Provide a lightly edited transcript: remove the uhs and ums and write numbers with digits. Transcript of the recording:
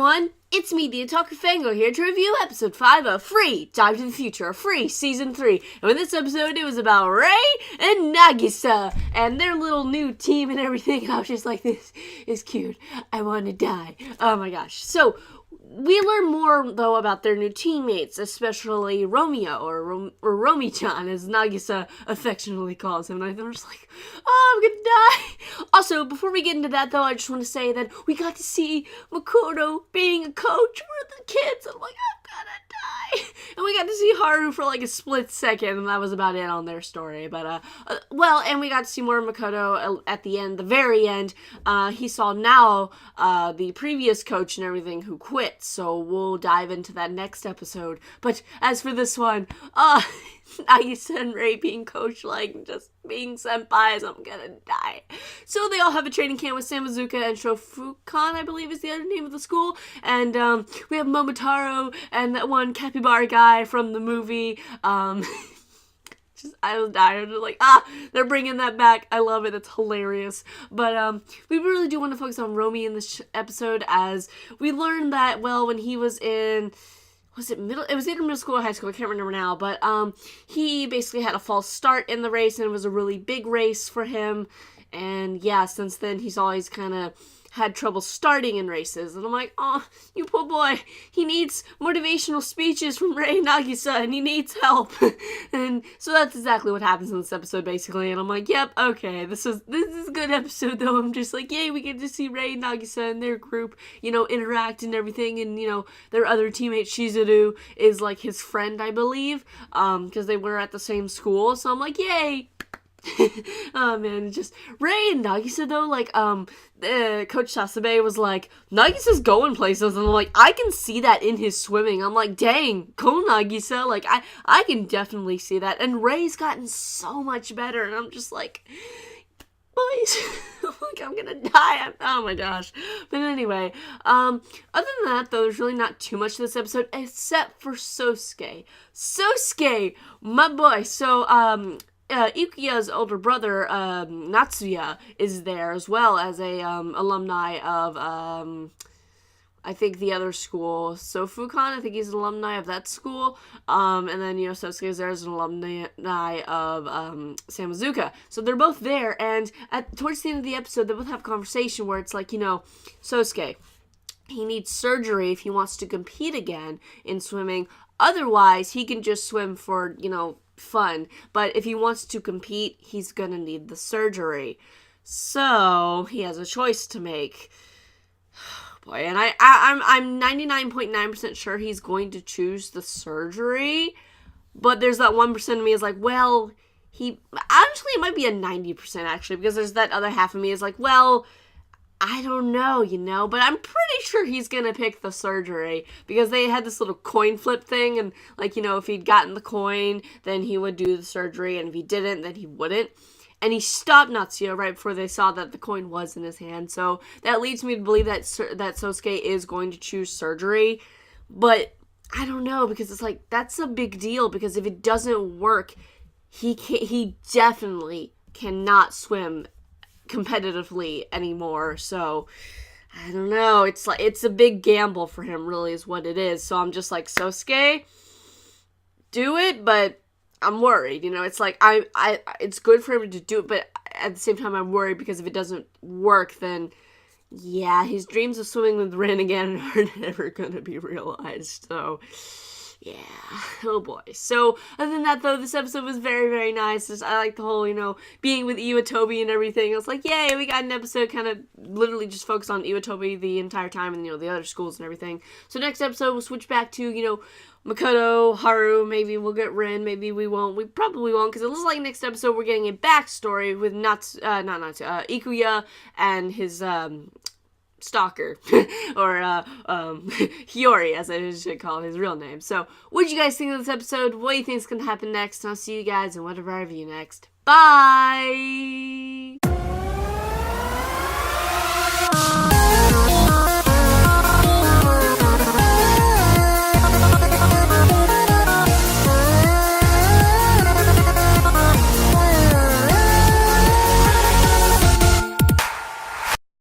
everyone, it's me, the Otaku Fango, here to review episode 5 of Free Dive to the Future, Free Season 3. And in this episode, it was about Rei and Nagisa and their little new team and everything. I was just like, this is cute. I want to die. Oh my gosh. So, we learn more, though, about their new teammates, especially Romeo, or Romi-chan, as Nagisa affectionately calls him. And I'm just like, oh, I'm gonna die. Also, before we get into that, though, I just want to say that we got to see Makoto being a coach for the kids. I'm like, I'm gonna die. And we got to see Haru for like a split second, and that was about it on their story. But, and we got to see more of Makoto at the end, the very end. He saw now, the previous coach and everything who quit. So we'll dive into that next episode. But as for this one, Nagisa and Rei being coach, like, just being senpais, I'm gonna die. So they all have a training camp with Sousuke and Shofukan, I believe is the other name of the school. And we have Momotaro and that one capybara guy from the movie. I was dying. Just like, they're bringing that back. I love it. It's hilarious. But we really do want to focus on Romy in this episode, as we learned that, well, when he was in, it was either middle school or high school, I can't remember now, but he basically had a false start in the race, and it was a really big race for him. And yeah, since then he's always kind of had trouble starting in races. And I'm like, oh, you poor boy. He needs motivational speeches from Rei and Nagisa, and he needs help. And so that's exactly what happens in this episode, basically. And I'm like, yep, okay, this is a good episode, though. I'm just like, yay, we get to see Rei and Nagisa and their group, interact and everything. And, their other teammate, Shizuru, is like his friend, I believe, because they were at the same school. So I'm like, yay. Oh man, just Rei and Nagisa, though, like, Coach Sasabe was like, Nagisa's going places, and I'm like, I can see that in his swimming. I'm like, dang, go Nagisa, like, I can definitely see that, and Rei's gotten so much better, and I'm just like, boys, I'm gonna die. Oh my gosh. But anyway, other than that, though, there's really not too much to this episode, except for Sousuke. Sousuke, my boy. So, Ikuya's older brother, Natsuya, is there, as well as a alumni of, I think the other school, Sofukan. I think he's an alumni of that school. And then, Sousuke is there as an alumni of Sousuke. So they're both there, and towards the end of the episode, they both have a conversation where it's like, Sousuke, he needs surgery if he wants to compete again in swimming. Otherwise, he can just swim for, fun, but if he wants to compete, he's gonna need the surgery. So he has a choice to make. Boy, and I'm 99.9% sure he's going to choose the surgery, but there's that 1% of me is like, well, it might be a 90% actually, because there's that other half of me is like, well, I don't know, but I'm pretty sure he's gonna pick the surgery, because they had this little coin flip thing, and, like, if he'd gotten the coin, then he would do the surgery, and if he didn't, then he wouldn't. And he stopped Natsuya right before they saw that the coin was in his hand, so that leads me to believe that Sousuke is going to choose surgery, but I don't know, because it's like, that's a big deal, because if it doesn't work, he definitely cannot swim competitively anymore. So I don't know, it's like, it's a big gamble for him, really, is what it is. So I'm just like, Sousuke, do it, but I'm worried, it's like, it's good for him to do it, but at the same time I'm worried, because if it doesn't work, then yeah, his dreams of swimming with Rin again are never gonna be realized. So yeah, oh boy. So, other than that, though, this episode was very, very nice. I like the whole, being with Iwatobi and everything. I was like, yay, we got an episode kind of literally just focused on Iwatobi the entire time, and, the other schools and everything. So next episode, we'll switch back to, Makoto, Haru, maybe we'll get Rin, maybe we won't. We probably won't, because it looks like next epised we're getting a backstory with Ikuya and his, stalker, or, Hiyori, as I should call his real name. So, what did you guys think of this episode? What do you think is going to happen next? And I'll see you guys in whatever I review next. Bye!